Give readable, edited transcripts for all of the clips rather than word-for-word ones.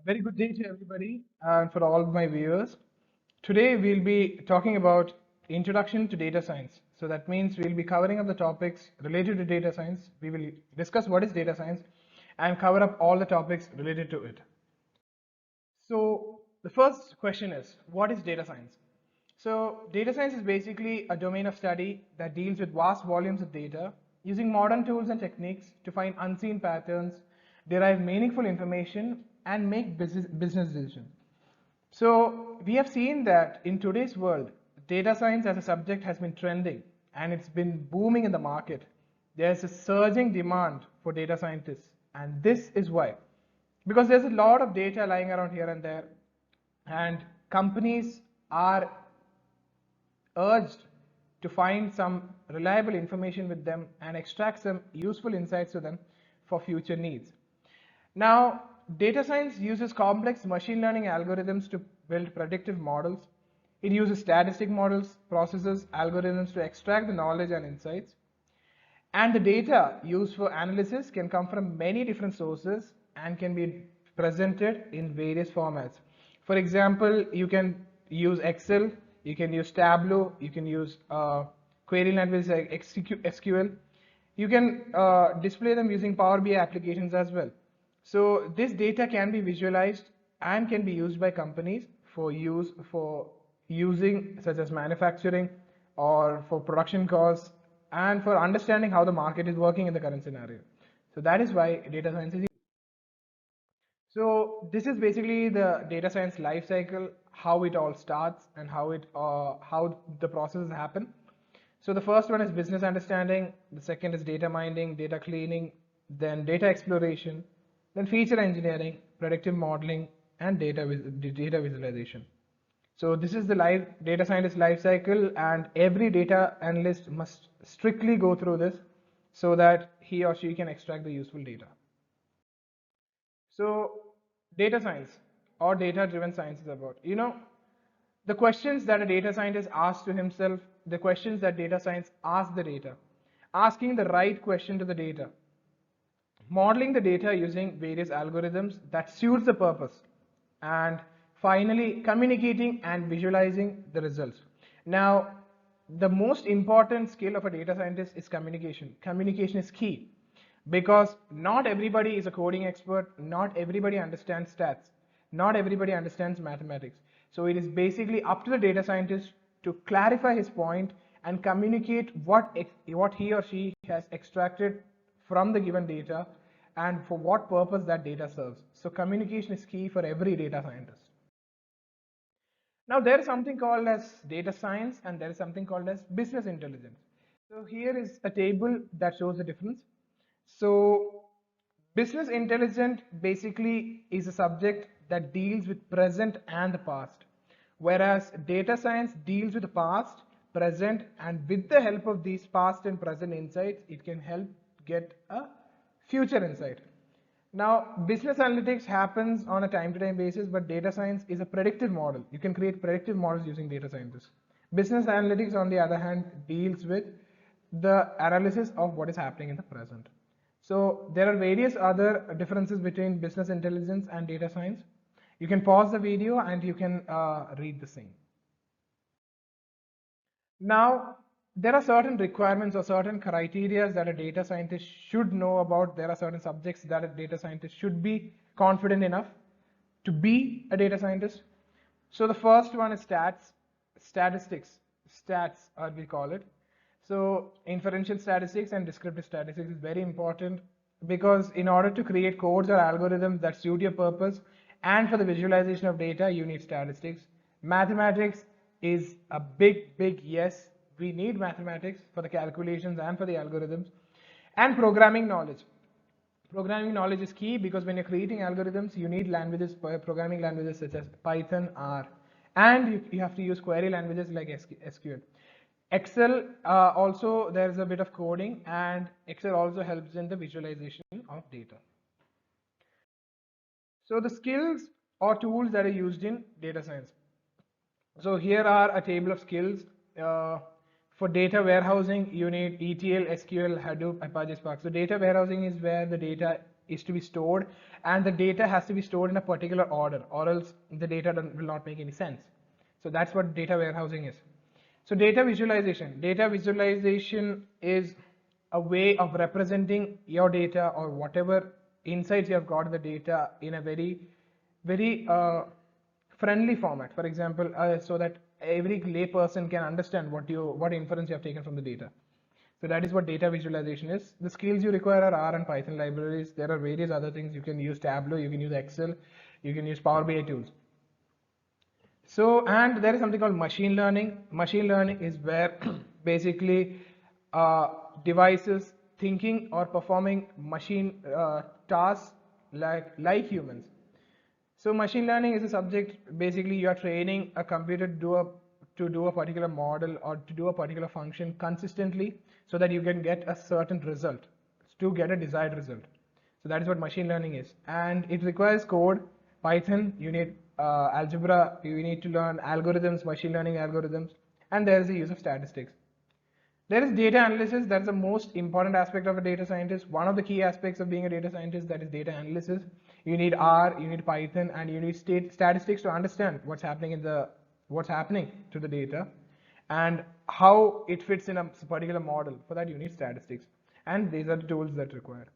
Very good day to everybody and for all my viewers. Today we'll be talking about introduction to data science. So that means we'll be covering up the topics related to data science. We will discuss what is data science and cover up all the topics related to it. So the first question is, what is data science? So data science is basically a domain of study that deals with vast volumes of data using modern tools and techniques to find unseen patterns, derive meaningful information, and make business decisions. So we have seen that in today's world, data science as a subject has been trending and it's been booming in the market. There's a surging demand for data scientists, and this is why. Because there's a lot of data lying around here and there, and companies are urged to find some reliable information with them and extract some useful insights to them for future needs. Now, data science uses complex machine learning algorithms to build predictive models. It uses statistic models, processes, algorithms to extract the knowledge and insights. And the data used for analysis can come from many different sources and can be presented in various formats. For example, you can use Excel, you can use Tableau, you can use query language like SQL. You can display them using Power BI applications as well. So this data can be visualized and can be used by companies for using such as manufacturing or for production costs and for understanding how the market is working in the current scenario. So that is why data science is used. So this is basically the data science life cycle, how it all starts and how the processes happen. So the first one is business understanding, the second is data mining, data cleaning, then data exploration, then feature engineering, predictive modeling, and data visualization. So this is the data scientist life cycle, and every data analyst must strictly go through this so that he or she can extract the useful data. So data science or data driven science is about, the questions that a data scientist asks to himself, the questions that data science asks the data, asking the right question to the data, modeling the data using various algorithms that suits the purpose, and finally communicating and visualizing the results. Now, the most important skill of a data scientist is communication. Communication is key because not everybody is a coding expert, not everybody understands stats, not everybody understands mathematics. So it is basically up to the data scientist to clarify his point and communicate what he or she has extracted from the given data and for what purpose that data serves. So communication is key for every data scientist. Now there is something called as data science and there is something called as business intelligence. So here is a table that shows the difference. So business intelligence basically is a subject that deals with present and the past, whereas data science deals with the past, present, and with the help of these past and present insights, it can help get a future insight. Now, business analytics happens on a time-to-time basis, but data science is a predictive model. You can create predictive models using data scientists. Business analytics, on the other hand, deals with the analysis of what is happening in the present. So there are various other differences between business intelligence and data science. You can pause the video and you can read the same. Now, there are certain requirements or certain criteria that a data scientist should know about. There are certain subjects that a data scientist should be confident enough to be a data scientist. So the first one is statistics, we call it. So inferential statistics and descriptive statistics is very important because in order to create codes or algorithms that suit your purpose and for the visualization of data, you need statistics. Mathematics is a big yes. We need mathematics for the calculations and for the algorithms. And programming knowledge. Programming knowledge is key because when you're creating algorithms, you need languages, programming languages such as Python, R, and you have to use query languages like SQL. Excel, also there's a bit of coding, and Excel also helps in the visualization of data. So the skills or tools that are used in data science. So here are a table of skills. For data warehousing, you need ETL, SQL, Hadoop, Apache Spark. So data warehousing is where the data is to be stored, and the data has to be stored in a particular order, or else the data will not make any sense. So that's what data warehousing is. So data visualization. Data visualization is a way of representing your data or whatever insights you have got in the data in a very friendly format. For example, so that every layperson can understand what inference you have taken from the data. So that is what data visualization is. The skills you require are R and Python libraries. There are various other things. You can use Tableau, you can use Excel, you can use Power BI tools. So, and there is something called machine learning. Machine learning is where basically devices thinking or performing machine tasks like humans. So machine learning is a subject, basically you are training a computer to do a particular model or to do a particular function consistently so that you can get a certain result, to get a desired result. So that is what machine learning is. And it requires code, Python, you need algebra, you need to learn algorithms, machine learning algorithms, and there is the use of statistics. There is data analysis. That's the most important aspect of a data scientist. One of the key aspects of being a data scientist, that is data analysis. You need R, you need Python, and you need statistics to understand what's happening to the data and how it fits in a particular model. For that, you need statistics, and these are the tools that are required.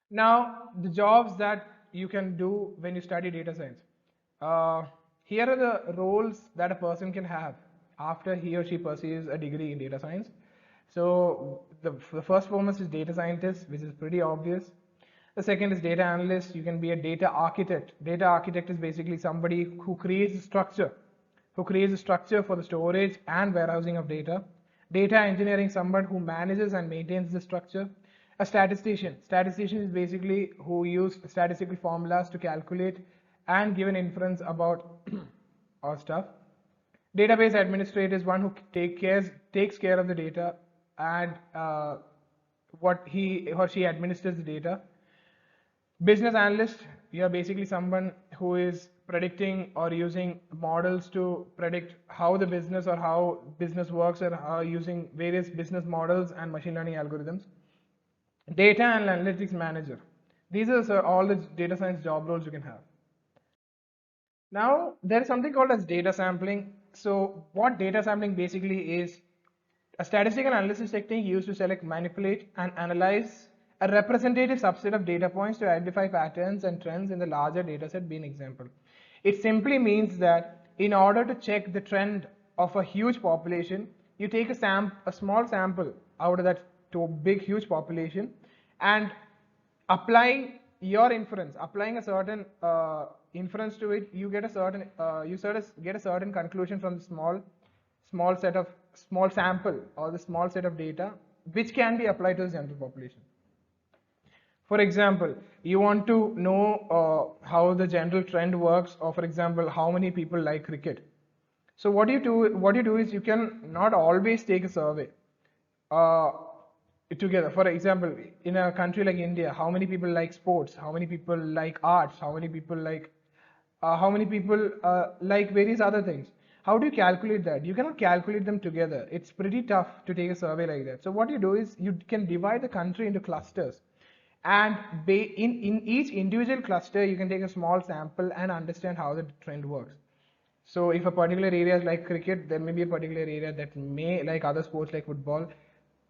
Now, the jobs that you can do when you study data science. Here are the roles that a person can have after he or she pursues a degree in data science. So the first foremost is data scientist, which is pretty obvious. The second is data analyst. You can be a data architect. Data architect is basically somebody who creates a structure, for the storage and warehousing of data. Data engineering, someone who manages and maintains the structure. A statistician. Statistician is basically who use statistical formulas to calculate and give an inference about our stuff. Database administrator is one who takes care of the data and what he or she administers the data. Business analyst, you are basically someone who is predicting or using models to predict how the business or how business works, or using various business models and machine learning algorithms. Data and analytics manager. These are all the data science job roles you can have. Now, there is something called as data sampling. So what data sampling basically is, a statistical analysis technique used to select, manipulate, and analyze a representative subset of data points to identify patterns and trends in the larger dataset being example. It simply means that in order to check the trend of a huge population, you take a small sample out of that to a big huge population, and applying your inference, applying a certain inference to it, you get a certain get a certain conclusion from the small sample or the small set of data, which can be applied to the general population. For example, you want to know how the general trend works, or for example, how many people like cricket. So what you do is, you can not always take a survey together. For example, in a country like India, how many people like sports, how many people like arts, how many people like various other things. How do you calculate that? You cannot calculate them together. It's pretty tough to take a survey like that. So what you do is, you can divide the country into clusters, and in each individual cluster you can take a small sample and understand how the trend works. So if a particular area is like cricket, there may be a particular area that may like other sports like football,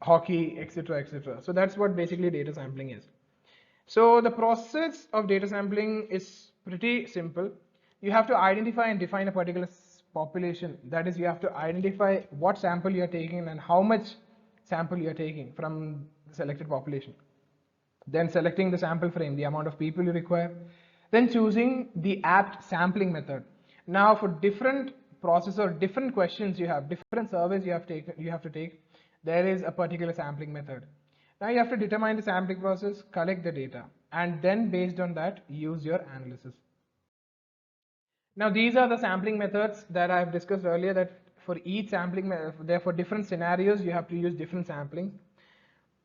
hockey, etc., etc. So that's what basically data sampling is. So the process of data sampling is pretty simple. You have to identify and define a particular population. That is, you have to identify what sample you are taking and how much sample you are taking from the selected population. Then selecting the sample frame, the amount of people you require. Then choosing the apt sampling method. Now for different process or different questions you have, different surveys you have to take, there is a particular sampling method. Now you have to determine the sampling process, collect the data, and then based on that, use your analysis. Now these are the sampling methods that I have discussed earlier, that for each sampling, for different scenarios, you have to use different sampling.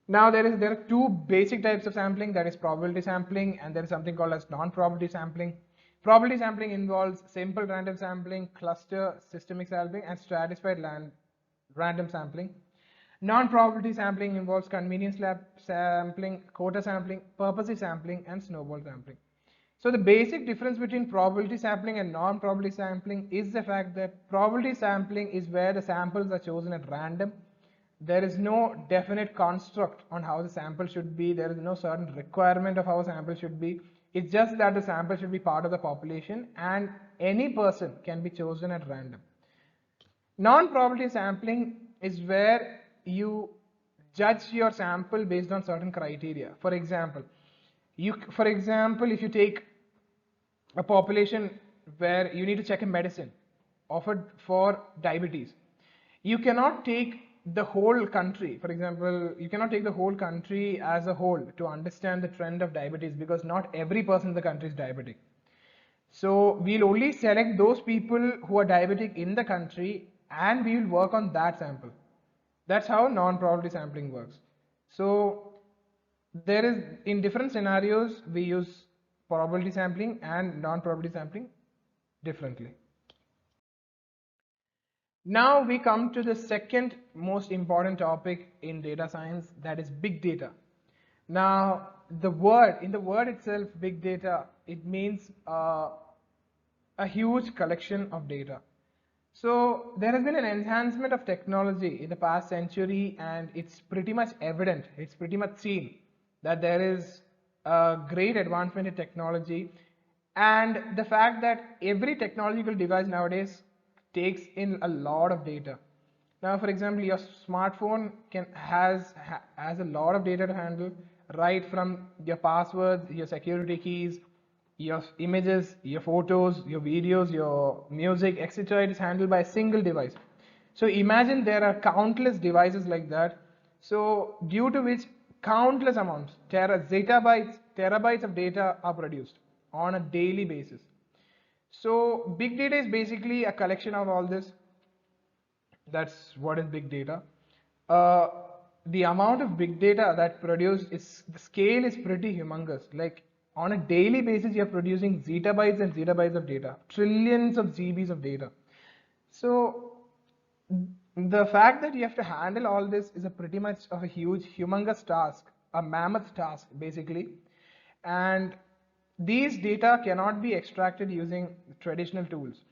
Now there are two basic types of sampling, that is probability sampling, and there is something called as non-probability sampling. Probability sampling involves simple random sampling, cluster systemic sampling, and stratified random sampling. Non-probability sampling involves convenience lab sampling, quota sampling, purposive sampling, and snowball sampling. So the basic difference between probability sampling and non-probability sampling is the fact that probability sampling is where the samples are chosen at random. There is no definite construct on how the sample should be. There is no certain requirement of how a sample should be. It's just that the sample should be part of the population and any person can be chosen at random. Non-probability sampling is where you judge your sample based on certain criteria. For example, if you take a population where you need to check a medicine offered for diabetes, you cannot take the whole country. For example, you cannot take the whole country as a whole to understand the trend of diabetes, because not every person in the country is diabetic. So we'll only select those people who are diabetic in the country and we will work on that sample. That's how non-probability sampling works. So there is, in different scenarios, we use probability sampling and non-probability sampling differently. Now we come to the second most important topic in data science, that is big data. Now in the word itself, big data, it means a huge collection of data. So there has been an enhancement of technology in the past century, and it's pretty much evident, it's pretty much seen that there is a great advancement in technology, and the fact that every technological device nowadays takes in a lot of data. Now, for example, your smartphone has a lot of data to handle, right from your passwords, your security keys, your images, your photos, your videos, your music, etc. It is handled by a single device. So imagine there are countless devices like that. So due to which countless amounts, terabytes of data are produced on a daily basis. So big data is basically a collection of all this. That's what is big data. Uh, the amount of big data that produced is, the scale is pretty humongous. Like on a daily basis, you're producing zettabytes and zettabytes of data, trillions of GBs of data. So the fact that you have to handle all this is a pretty much of a huge, humongous task, a mammoth task basically. And these data cannot be extracted using traditional tools.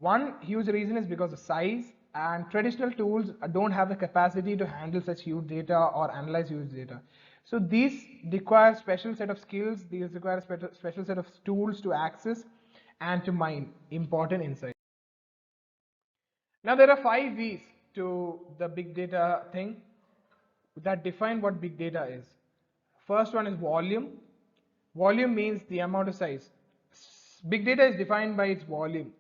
One huge reason is because of size, and traditional tools don't have the capacity to handle such huge data or analyze huge data. So these require special set of skills, these require special set of tools to access and to mine important insights. Now there are 5 V's to the big data thing that define what big data is. First one is volume. Volume means the amount of size. Big data is defined by its volume,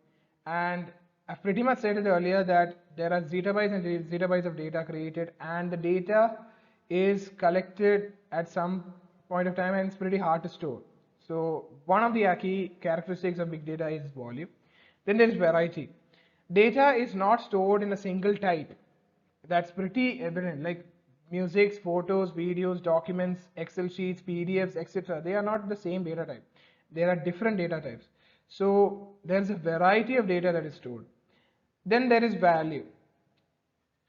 and I've pretty much said it earlier that there are zettabytes and zettabytes of data created, and the data is collected at some point of time and it's pretty hard to store. So one of the key characteristics of big data is volume. Then there is variety. Data is not stored in a single type. That's pretty evident. Like music, photos, videos, documents, Excel sheets, PDFs, etc. They are not the same data type. There are different data types. So there's a variety of data that is stored. Then there is value.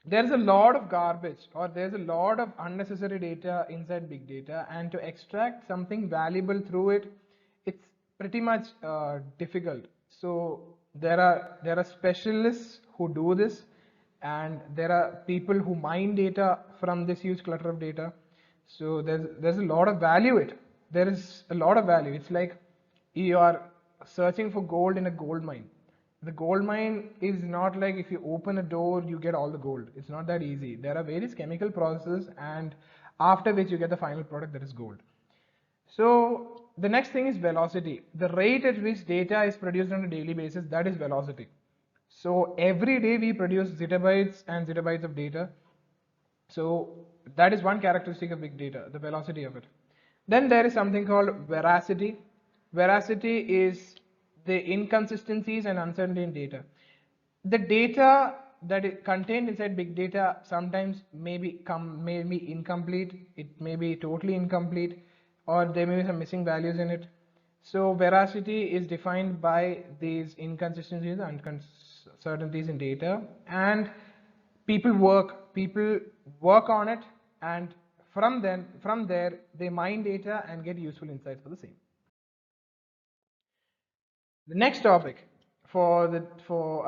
There's a lot of garbage, or there's a lot of unnecessary data inside big data, and to extract something valuable through it, it's pretty much difficult. So there are specialists who do this, and there are people who mine data from this huge clutter of data. So there's a lot of value in it. There is a lot of value. It's like you are searching for gold in a gold mine. The gold mine is not like if you open a door you get all the gold. It's not that easy. There are various chemical processes, and after which you get the final product, that is gold. So the next thing is velocity. The rate at which data is produced on a daily basis, that is velocity. So every day we produce zettabytes and zettabytes of data. So that is one characteristic of big data, the velocity of it. Then there is something called veracity. Veracity is the inconsistencies and uncertainty in data. The data that is contained inside big data sometimes may be incomplete, it may be totally incomplete, or there may be some missing values in it. So veracity is defined by these inconsistencies and uncertainties in data, and people work on it, and from there they mine data and get useful insights for the same. The next topic for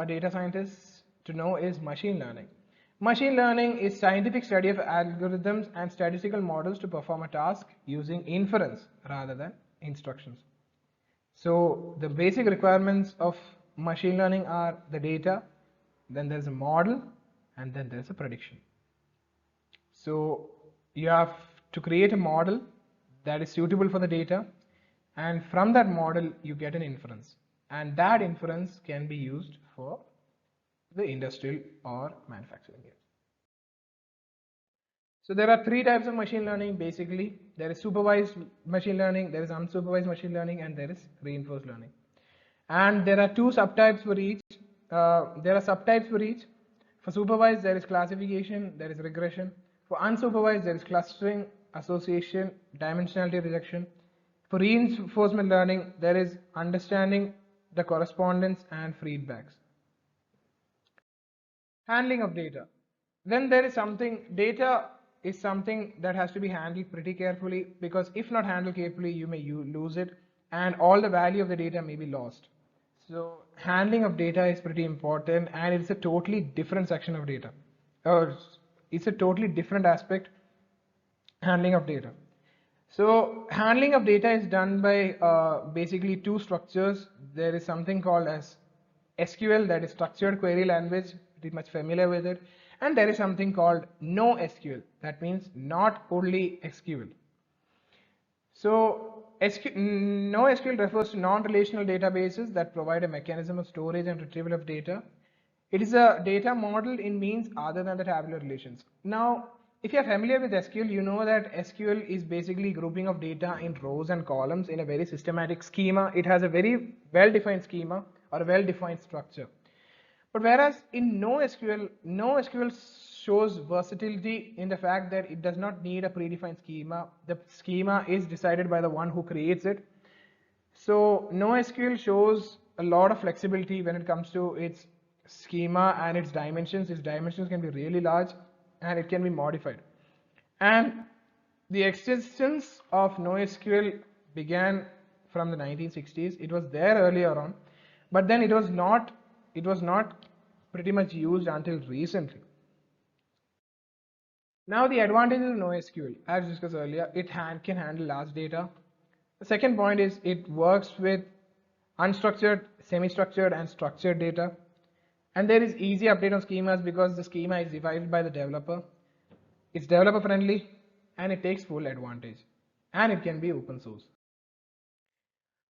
a data scientist to know is machine learning. Machine learning is scientific study of algorithms and statistical models to perform a task using inference rather than instructions. So the basic requirements of machine learning are the data, then there's a model, and then there's a prediction. So you have to create a model that is suitable for the data, and from that model you get an inference, and that inference can be used for the industrial or manufacturing use. So there are three types of machine learning basically. There is supervised machine learning, there is unsupervised machine learning, and there is reinforced learning. And there are two subtypes for each. There are subtypes for each. For supervised, there is classification, there is regression. For unsupervised, there is clustering, association, dimensionality reduction. For reinforcement learning, there is understanding the correspondence and feedbacks. Handling of data. Then there is data is something that has to be handled pretty carefully, because if not handled carefully, you may lose it, and all the value of the data may be lost. So handling of data is pretty important, and it's a totally different section of data, or it's a totally different aspect, handling of data. So handling of data is done by basically two structures. There is something called as SQL, that is structured query language, pretty much familiar with it, and there is something called NoSQL, that means not only SQL. So NoSQL refers to non-relational databases that provide a mechanism of storage and retrieval of data. It is a data model in means other than the tabular relations. Now, if you are familiar with SQL, you know that SQL is basically grouping of data in rows and columns in a very systematic schema. It has a very well-defined schema or a well-defined structure. But whereas in NoSQL shows versatility in the fact that it does not need a predefined schema. The schema is decided by the one who creates it. So NoSQL shows a lot of flexibility when it comes to its schema and its dimensions. Its dimensions can be really large and it can be modified. And the existence of NoSQL began from the 1960s. It was there earlier on, but then it was not pretty much used until recently. Now the advantages of NoSQL, as discussed earlier, it can handle large data. The second point is it works with unstructured, semi-structured and structured data. And there is easy update on schemas because the schema is devised by the developer. It's developer friendly and it takes full advantage, and it can be open source.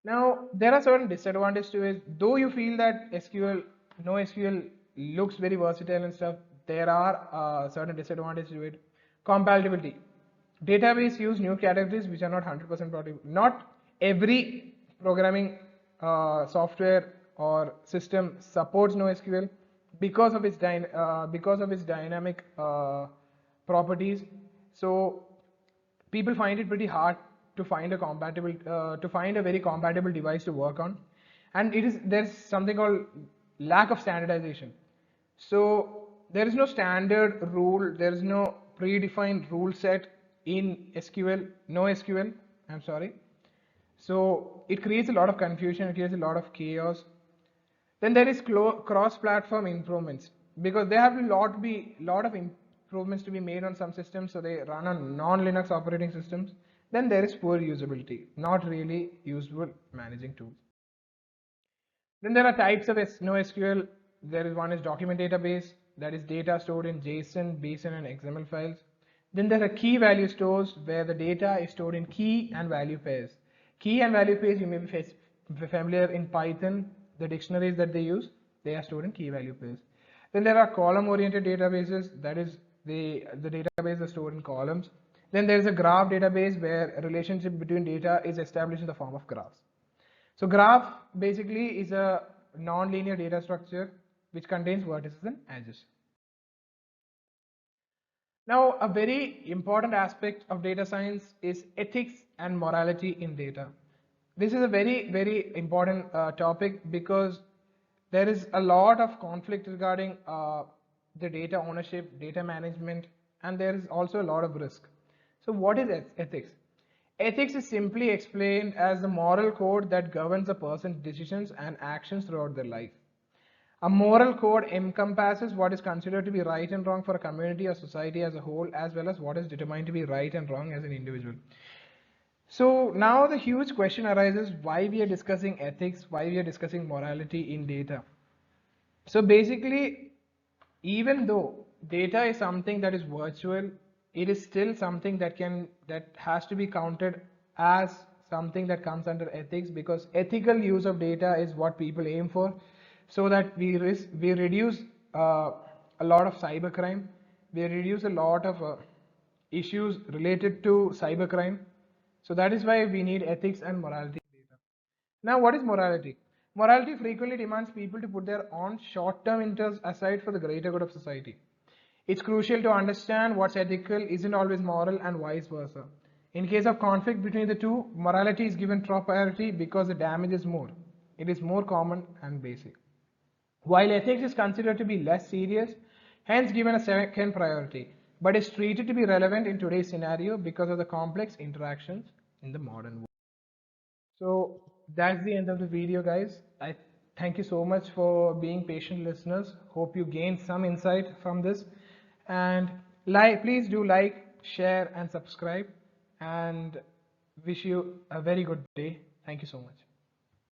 Now there are certain disadvantages to it. Though you feel that NoSQL looks very versatile and stuff, there are certain disadvantages to it. Compatibility. Database use new categories which are not 100% compatible. Not every programming software or system supports NoSQL because of its dynamic properties. So people find it pretty hard to find a very compatible device to work on, and there's something called lack of standardization. So there is no standard rule, there is no predefined rule set in NoSQL. I'm sorry. So it creates a lot of confusion, it creates a lot of chaos. Then there is cross-platform improvements, because there have a lot of improvements to be made on some systems, so they run on non-Linux operating systems. Then there is poor usability, not really useful managing tools. Then there are types of NoSQL. One is document database, that is data stored in JSON, BSON and XML files. Then there are key value stores where the data is stored in key and value pairs. Key and value pairs, you may be familiar in Python, the dictionaries that they use, they are stored in key value pairs. Then there are column oriented databases, that is the database is stored in columns. Then there is a graph database where a relationship between data is established in the form of graphs. So graph basically is a non-linear data structure which contains vertices and edges. Now a very important aspect of data science is ethics and morality in data. This is a very important topic because there is a lot of conflict regarding the data ownership, data management, and there is also a lot of risk. So what is ethics? Ethics is simply explained as the moral code that governs a person's decisions and actions throughout their life. A moral code encompasses what is considered to be right and wrong for a community or society as a whole, as well as what is determined to be right and wrong as an individual. So now the huge question arises why we are discussing ethics, why we are discussing morality in data. So basically, even though data is something that is virtual, it is still something that has to be counted as something that comes under ethics, because ethical use of data is what people aim for, so that we reduce a lot of cybercrime, we reduce a lot of issues related to cybercrime. So that is why we need ethics and morality data. Now, what is morality? Morality frequently demands people to put their own short-term interests aside for the greater good of society. It's crucial to understand what's ethical isn't always moral and vice versa. In case of conflict between the two, morality is given top priority because the damage is more. It is more common and basic. While ethics is considered to be less serious, hence given a second priority, but is treated to be relevant in today's scenario because of the complex interactions in the modern world. So that's the end of the video, guys. I thank you so much for being patient listeners. Hope you gained some insight from this. And please do like, share, and subscribe. And wish you a very good day. Thank you so much.